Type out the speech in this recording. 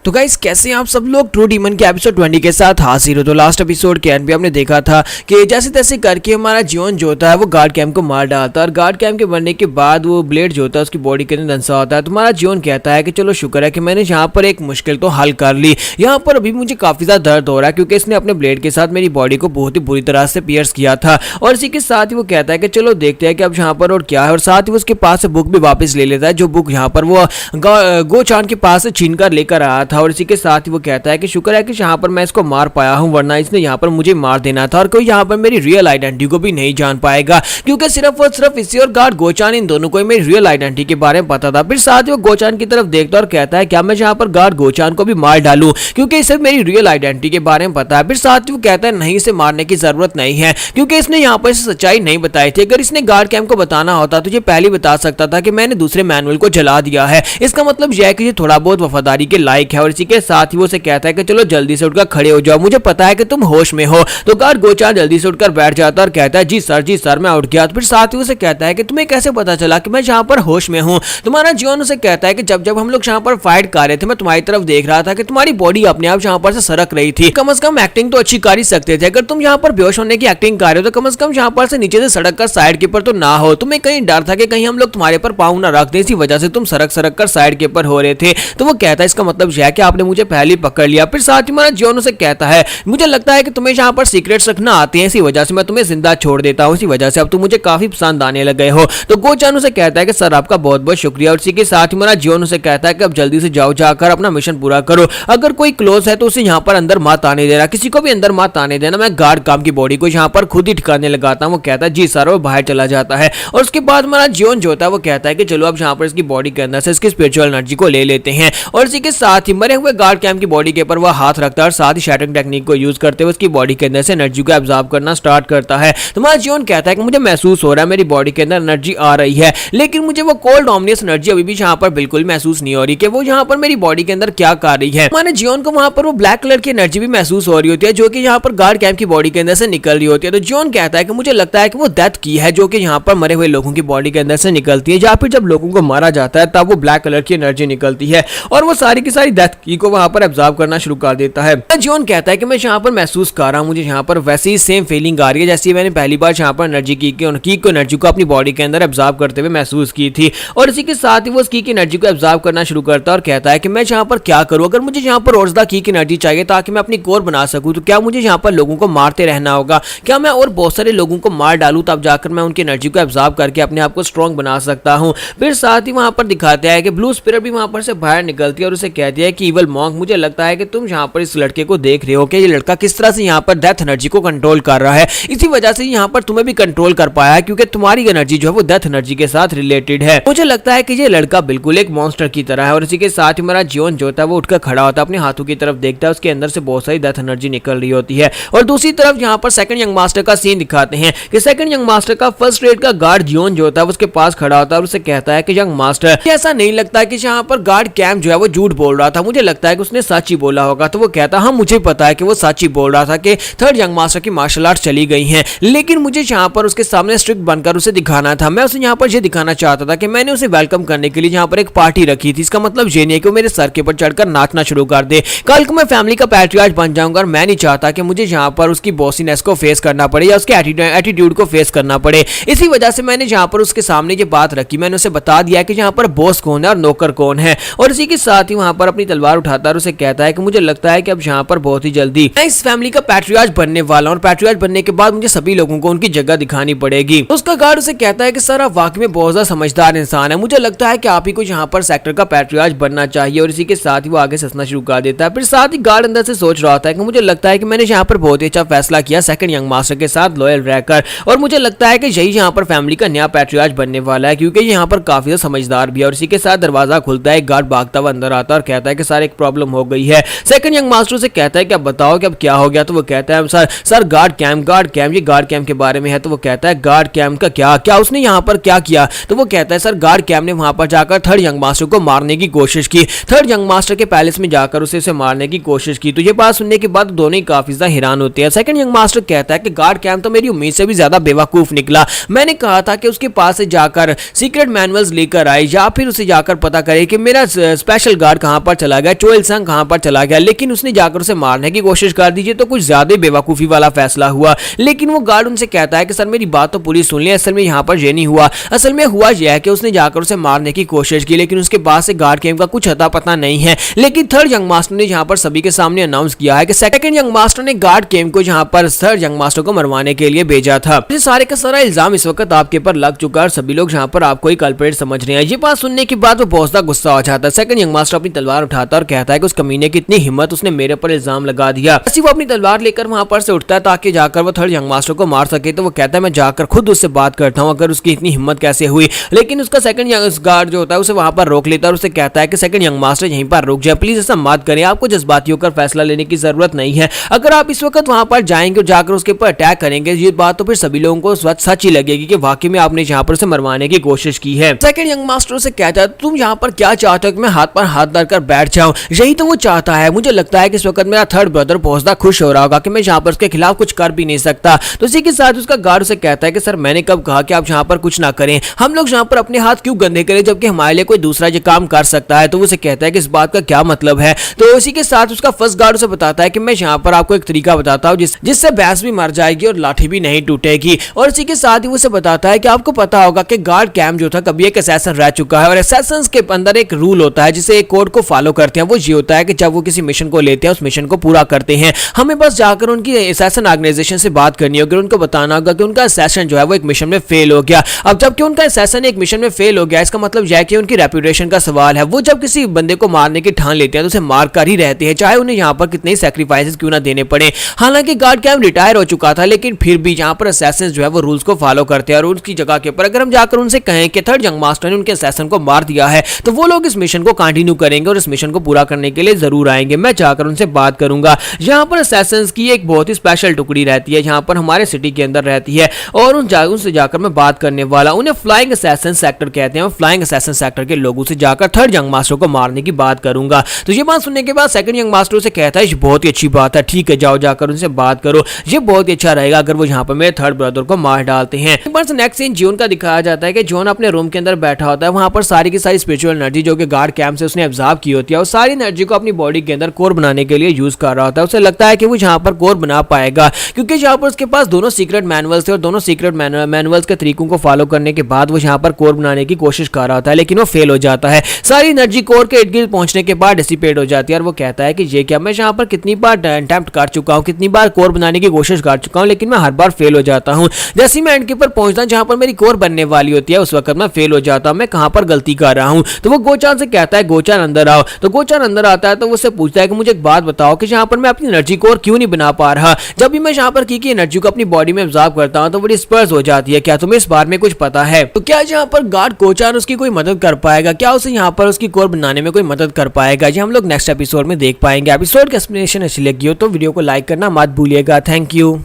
तो गाइस कैसे हैं आप सब लोग। ट्रू डीमन के एपिसोड 20 के साथ हाजिर हो। तो लास्ट एपिसोड के एंड पे हमने देखा था कि जैसे तैसे करके हमारा जियोन जो होता है वो गार्ड कैंप को मार डालता है और गार्ड कैंप के बनने के बाद वो ब्लेड जो होता है उसकी बॉडी के अंदर दंसा होता है। तो हमारा जियोन कहता है कि चलो शुक्र है कि मैंने यहाँ पर एक मुश्किल तो हल कर ली। यहाँ पर अभी मुझे काफी ज्यादा दर्द हो रहा है क्योंकि इसने अपने ब्लेड के साथ मेरी बॉडी को बहुत ही बुरी तरह से पियर्स किया था। और इसी के साथ ही वो कहता है कि चलो देखते हैं कि अब यहाँ पर और क्या है। और साथ ही वो उसके पास से बुक भी वापस ले लेता है जो बुक यहाँ पर वो गोचान के पास से छीन कर लेकर आया था। और इसी के साथ वो कहता है कि शुक्र है कि यहाँ पर मैं इसको मार पाया हूँ, वरना इसने यहाँ पर मुझे मार देना था और कोई यहाँ पर मेरी रियल आइडेंटिटी को भी नहीं जान पाएगा क्योंकि सिर्फ और सिर्फ इसी और गार्ड गोचान इन दोनों को मेरी रियल आइडेंटिटी के बारे में पता था। फिर साथ ही वो गोचान की तरफ देखता और कहता है क्या मैं यहाँ पर गार्ड गोचान को भी मार डालूं क्योंकि इसे मेरी रियल आइडेंटिटी के बारे में पता है। फिर साथ ही वो कहता है नहीं, इसे मारने की जरूरत नहीं है क्योंकि इसने यहाँ पर सच्चाई नहीं बताई थी। अगर इसने गार्ड कैंप को बताना होता तो ये पहले बता सकता था कि मैंने दूसरे मैनुअल को जला दिया है। इसका मतलब यह है कि ये थोड़ा बहुत वफादारी के लायक है। और इसी के साथ ही वो उसे कहता है कि चलो जल्दी से उठकर खड़े हो जाओ, मुझे पता है कि तुम होश में हो। तो गार्ड गोचान जल्दी से उठकर बैठ जाता और कहता है जी सर मैं उठ गया। तो फिर साथ ही उसे कहता है कि तुम्हें कैसे पता चला कि मैं यहाँ पर होश में हूँ। तुम्हारा जीवन उसे कहता है कि जब जब हम लोग यहाँ पर फाइट कर रहे थे मैं तुम्हारी तरफ देख रहा था कि तुम्हारी बॉडी अपने आप यहाँ पर से सरक रही थी। कम से कम एक्टिंग तो अच्छी कर ही सकते थे। अगर तुम यहाँ पर बेहोश होने की एक्टिंग कर रहे हो तो कम से कम यहाँ पर से नीचे से सड़क कर साइड के ऊपर तो ना हो। तुम्हें कहीं डर था कि कहीं हम लोग तुम्हारे पर पाँव ना रख दें, इसी वजह से तुम सड़क कर साइड के ऊपर हो रहे थे। तो वो कहता है इसका मतलब यह है कि आपने मुझे पहले पकड़ लिया। फिर साथ ही हमारा जीवन उसे कहता है मुझे लगता है कि तुम्हें यहाँ पर सीक्रेट्स रखना आते हैं, इसी वजह से मैं तुम्हें जिंदा छोड़ देता हूँ, इसी वजह से अब तुम मुझे काफी पसंद आने लगे हो। तो गोचान उसे कहता है कि सर आपका बहुत बहुत शुक्रिया। और इसी के साथ ही हमारा जीवन उसे कहता है कि अब जल्दी से जाओ, जाकर अपना मिशन पूरा करो। अगर कोई क्लोज है तो उसे यहाँ पर अंदर मत आने देना, किसी को भी अंदर मत आने देना। मैं गार्ड काम की बॉडी को यहाँ पर खुद ही ठिकाने लगाता हूँ। वो कहता है जी सर, वो बाहर चला जाता है। और उसके बाद हमारा जीवन जो होता है वो कहता है कि चलो अब यहाँ पर इसकी बॉडी के अंदर से इसकी स्पिरिचुअल एनर्जी को ले लेते हैं। और इसी के साथ ही मरे हुए गार्ड कैंप की बॉडी के ऊपर वह हाथ रखता है और साथ ही शैटरिंग टेक्निक को यूज करते हुए उसकी बॉडी के अंदर से एनर्जी को एब्जॉर्ब करना स्टार्ट करता है। तुम्हारा जीवन कहता है कि मुझे महसूस हो रहा है मेरी बॉडी के अंदर एनर्जी आ रही है, लेकिन मुझे वो कोल्ड ऑमनियस एनर्जी अभी भी यहाँ पर बिल्कुल महसूस नहीं हो रही कि वो यहाँ पर मेरी बॉडी के अंदर क्या कर रही है। हमारे जीवन को वहां पर वो ब्लैक कलर की एनर्जी भी महसूस हो रही होती है जो कि यहाँ पर गार्ड कैंप की बॉडी के अंदर से निकल रही होती है। तो जीवन कहता है कि मुझे लगता है कि वो डेथ की है जो कि यहाँ पर मरे हुए लोगों की बॉडी के अंदर से निकलती है, या फिर जब लोगों को मारा जाता है तब वो ब्लैक कलर की एनर्जी निकलती है और वो सारी की सारी डेथ की को वहां पर एब्जॉर्ब करना शुरू कर देता है। जीवन कहता है कि मैं यहाँ पर महसूस कर रहा हूँ, मुझे यहाँ पर वैसी ही सेम फीलिंग आ रही है जैसे मैंने पहली बार यहाँ पर एनर्जी की एनर्जी को अपनी बॉडी के अंदर एब्जॉर्ब करते हुए महसूस की थी। और इसी के साथ ही वो उस की एनर्जी को एब्जॉर्ब करना शुरू करता है और कहता है कि मैं यहाँ पर क्या करूँ, अगर मुझे यहाँ पर और ज्यादा की एनर्जी चाहिए ताकि मैं अपनी कोर बना सकूँ तो क्या मुझे यहाँ पर लोगों को मारते रहना होगा, क्या मैं और बहुत सारे लोगों को मार डालूं तब जाकर मैं उनकी एनर्जी को एब्जॉर्ब करके अपने आप को स्ट्रॉन्ग बना सकता हूँ। फिर साथ ही वहां पर दिखाते हैं कि ब्लू स्पिरिट भी वहां पर से बाहर निकलती है और उसे कहती है कि इवल मॉन्क, मुझे लगता है कि तुम यहाँ पर इस लड़के को देख रहे हो कि ये लड़का किस तरह से यहाँ पर डेथ एनर्जी को कंट्रोल कर रहा है, इसी वजह से यहाँ पर तुम्हें भी कंट्रोल कर पाया है क्योंकि तुम्हारी एनर्जी जो है वो डेथ एनर्जी के साथ रिलेटेड है। मुझे लगता है कि ये लड़का बिल्कुल एक मॉन्स्टर की तरह है। और इसी के साथ ही हमारा जीवन जो होता है वो उठकर खड़ा होता है, अपने हाथों की तरफ देखता है, उसके अंदर से बहुत सारी डेथ एनर्जी निकल रही होती है। और दूसरी तरफ यहाँ पर सेकंड यंग मास्टर का सीन दिखाते हैं कि सेकंड यंग मास्टर का फर्स्ट रेड का गार्ड जीवन जो होता है उसके पास खड़ा होता है और उसे कहता है कि यंग मास्टर, ऐसा नहीं लगता कि यहाँ पर गार्ड कैंप जो है वो झूठ बोल रहा था, मुझे लगता है कि उसने सच ही बोला होगा। तो वो कहता हाँ मुझे पता है कि वो सच ही बोल रहा था कि थर्ड यंग मास्टर की मार्शल आर्ट चली गई हैं, लेकिन मुझे यहाँ पर उसके सामने स्ट्रिक्ट बनकर उसे दिखाना था। मैं उसे यहाँ पर ये दिखाना चाहता था कि मैंने उसे वेलकम करने के लिए यहाँ पर एक पार्टी रखी थी। इसका मतलब ये नहीं है कि वो मेरे सर के ऊपर चढ़कर नाचना शुरू कर दे। कल को मैं फैमिली का पैट्रियार्च बन जाऊंगा और मैं नहीं चाहता कि मुझे यहाँ पर उसकी बॉसीनेस को फेस करना पड़े या उसके एटीट्यूड को फेस करना पड़े। इसी वजह से मैंने यहाँ पर उसके सामने ये बात रखी, मैंने उसे बता दिया कि यहाँ पर बॉस कौन है और नौकर कौन है। और इसी के साथ ही वहां पर अपनी तलवार उठाता है और उसे कहता है कि मुझे लगता है कि अब यहाँ पर बहुत ही जल्दी मैं इस फैमिली का पैट्रियार्च बनने वाला हूं और पैट्रियार्च बनने के बाद मुझे सभी लोगों को उनकी जगह दिखानी पड़ेगी। तो उसका गार्ड उसे कहता है कि सर आप वाकई में बहुत ज्यादा समझदार इंसान है, मुझे लगता है कि आप ही को यहाँ पर सेक्टर का पैट्रियार्च बनना चाहिए। और इसी के साथ ही वो आगे ससना शुरू कर देता है। फिर साथ ही गार्ड अंदर से सोच रहा होता है कि मुझे लगता है कि मैंने यहाँ पर बहुत ही अच्छा फैसला किया सेकंड यंग मास्टर के साथ लॉयल रहकर, और मुझे लगता है कि यही यहाँ पर फैमिली का नया पैट्रियार्च बनने वाला है क्योंकि यहाँ पर काफी समझदार भी है। और इसी के साथ दरवाजा खुलता है, गार्ड भागता हुआ अंदर आता है और कहता है कि सर एक प्रॉब्लम हो गई है। सेकंड यंग मास्टर से कहता है कि अब बताओ कि अब क्या हो गया। तो वो कहता है सर गार्ड कैंप ये गार्ड कैंप के बारे में है। तो वो कहता है गार्ड कैंप का क्या उसने यहाँ पर क्या किया। तो वो कहता है सर गार्ड कैंप ने वहां पर जाकर थर्ड यंग मास्टर को मारने की कोशिश की, थर्ड यंग मास्टर के पैलेस में जाकर उसे मारने की कोशिश की। तो ये बात सुनने के बाद दोनों ही काफी ज्यादा हैरान होते हैं। सेकंड यंग मास्टर कहता है कि गार्ड कैंप तो मेरी उम्मीद से भी ज्यादा बेवकूफ निकला, मैंने कहा था कि उसके पास से जाकर सीक्रेट मैनुअल्स लेकर आए या फिर उसे जाकर पता करे कि मेरा स्पेशल गार्ड कहां पर चला गया, चो इल संग कहां पर चला गया, लेकिन उसने जाकर उसे मारने की कोशिश कर दी। तो कुछ ज्यादा बेवकूफी वाला फैसला हुआ। लेकिन वो गार्ड उनसे कहता है कि सर मेरी बात तो पूरी सुन ली, असल में यहाँ पर ये नहीं हुआ। असल में हुआ यह है कि उसने जाकर उसे मारने की कोशिश की, लेकिन उसके पास से गार्ड कैंप का कुछ अता पता नहीं है। लेकिन थर्ड यंग मास्टर ने यहाँ पर सभी के सामने अनाउंस किया है कि सेकंड यंग मास्टर ने गार्ड कैंप को यहाँ पर थर्ड यंग मास्टर को मरवाने के लिए भेजा था। ये सारे का सारा इल्जाम इस वक्त आपके पर लग चुका है और सभी लोग यहाँ पर आपको ही कल्प्रेट समझ रहे हैं। ये बात सुनने के बाद वो बहुत ज्यादा गुस्सा हो जाता है। सेकंड यंग मास्टर अपनी तलवार उठाता है और कहता है कि उस कमीने की इतनी हिम्मत, उसने मेरे पर इल्जाम लगा दिया। वो अपनी तलवार लेकर वहां पर से उठता है ताकि जाकर वो थर्ड यंग मास्टर को मार सके। तो वो कहता है मैं जाकर खुद उससे बात करता हूं, अगर उसकी इतनी हिम्मत कैसे हुई। लेकिन उसका सेकंड यंग गार्ड जो होता है उसे वहां पर रोक लेता है और उसे कहता है कि सेकंड यंग मास्टर यहीं पर रुक जाए, प्लीज ऐसा मत करें, आपको जज्बाती होकर फैसला लेने की जरूरत नहीं है। अगर आप इस वक्त वहां पर जाएंगे और जाकर उसके ऊपर अटैक करेंगे, ये बात तो फिर सभी लोगों को सच ही लगेगी कि वाकई में आपने यहाँ पर उसे मरवाने की कोशिश की है। सेकंड यंग मास्टर उसे कहता है तुम यहाँ पर क्या चाहते हो कि मैं हाथ पर हाथ डालकर बैठ जाऊं? यही तो वो चाहता है। मुझे लगता है कि इस वक्त मेरा थर्ड ब्रदर बहुत ज्यादा खुश हो रहा होगा कि मैं यहाँ पर उसके खिलाफ कुछ कर भी नहीं सकता। तो इसी के साथ उसका गार्ड उसे कहता है कि सर मैंने कब कहा कि आप यहाँ पर कुछ ना करें, हम लोग यहाँ पर अपने हाथ क्यों गंदे करें जबकि हमारे लिए कोई दूसरा ये काम कर सकता है। तो वो उसे कहता है कि इस बात का क्या मतलब है। तो इसी के साथ उसका फर्स्ट गार्ड उसे बताता है कि मैं यहाँ पर आपको एक तरीका बताता हूँ जिससे भैंस भी मर जाएगी और लाठी भी नहीं टूटेगी। और इसी के साथ ही उसे बताता है कि आपको पता होगा कि गार्ड कैंप जो था कभी एक असैसन रह चुका है और असैसन के अंदर एक रूल होता है जिसे एक कोड को फॉलो करते हैं। वो ये होता है कि जब वो किसी मिशन को लेते हैं उस मिशन को पूरा करते हैं, हमें बस जाकर उनकी असैसन ऑर्गेनाइजेशन से बात करनी होगी, उनको बताना होगा कि उनका असैसन जो है वो एक मिशन में फेल हो गया। अब जबकि उनका असैसन एक मिशन में फेल हो गया, इसका मतलब यह है कि उनकी रेपुटेशन का सवाल है। वो जब किसी बंदे को मारने की ठान लेते हैं तो उसे मार कर ही रहते हैं, चाहे उन्हें यहाँ पर कितने सैक्रिफाइसेस क्यों ना देने पड़े। हालांकि गार्ड कैंप रिटायर हो चुका था, लेकिन फिर भी यहाँ पर असैसिन जो है वो रूल्स को फॉलो करते हैं और उसकी जगह के ऊपर अगर हम जाकर उनसे कहें कि थर्ड यंग मास्टर ने उनके असैसिन को मार दिया है तो वो लोग इस मिशन को कंटिन्यू करेंगे और इस मिशन को पूरा करने के लिए जरूर आएंगे। मैं जाकर उनसे बात करूंगा। यहाँ पर असैसिन्स की एक बहुत ही स्पेशल टुकड़ी रहती है, यहाँ पर हमारे सिटी के अंदर रहती है और उनसे जाकर मैं बात करने वाला। उन्हें फ्लाइंग असैसिन सेक्टर कहते हैं। फ्लाइंग असैसिन सेक्टर के लोगों से जाकर थर्ड यंग मास्टर को मारने की बात करूंगा। तो ये बात सुनने के बाद सेकंड यंग मास्टर से कहता है ये बहुत ही अच्छी बात है, ठीक है जाओ जाकर उनसे बात करो, ये बहुत ही अच्छा रहेगा अगर वो यहाँ पर मेरे थर्ड ब्रदर को मार डालते हैं। नेक्स्ट सीन जॉन का दिखाया जाता है कि जॉन अपने रूम के अंदर बैठा होता है, वहां पर सारी की सारी स्पिरिचुअल एनर्जी जो कि गार्ड कैंप से उसने ऑब्जर्व की होती है और सारी एनर्जी को अपनी बॉडी के अंदर कोर बनाने के लिए यूज कर रहा होता है। उसे लगता है कि वो यहाँ पर कोर बना पाएगा क्योंकि यहाँ पर उसके पास दोनों सीक्रेट मैनुअल्स थे और दोनों सीक्रेट मैनुअल्स के तरीकों को फॉलो करने के बाद वो यहाँ पर कोर बनाने की कोशिश कर रहा होता है, लेकिन वो फेल हो जाता है। सारी एनर्जी कोर के इर्द गिर्द पहुंचने के बाद डिसिपेट हो जाती है और वो कहता है कि ये क्या, मैं यहाँ पर कितनी बार अटेम्प्ट कर चुका हूँ, कितनी बार कोर बनाने की कोशिश कर चुका हूँ, लेकिन मैं हर बार फेल हो जाता हूँ। जैसे मैं एंड के ऊपर पहुंचता हूँ जहाँ पर मेरी कोर बनने वाली होती है उस वक्त मैं फेल हो जाता हूँ, मैं कहाँ पर गलती कर रहा हूँ। तो वो गोचान से कहता है गोचान अंदर आओ। तो गोचान अंदर आता है तो वो उससे पूछता है कि मुझे एक बात बताओ कि यहाँ पर मैं अपनी एनर्जी कोर क्यों नहीं बना पा रहा। जब भी मैं यहाँ पर की एनर्जी को अपनी बॉडी में ऑब्जर्व करता हूँ तो वो डिस्पर्स हो जाती है। क्या तुम्हें इस बारे में कुछ पता है? तो क्या यहाँ पर गार्ड गोचान उसकी कोई मदद कर पाएगा? क्या उसे यहाँ पर उसकी कोर बनाने में कोई मदद कर पाएगा? ये हम लोग नेक्स्ट एपिसोड में देख पाएंगे। एपिसोड की एक्सप्लेनेशन अच्छी लगी हो तो वीडियो को लाइक करना मत भूलिएगा। Thank you.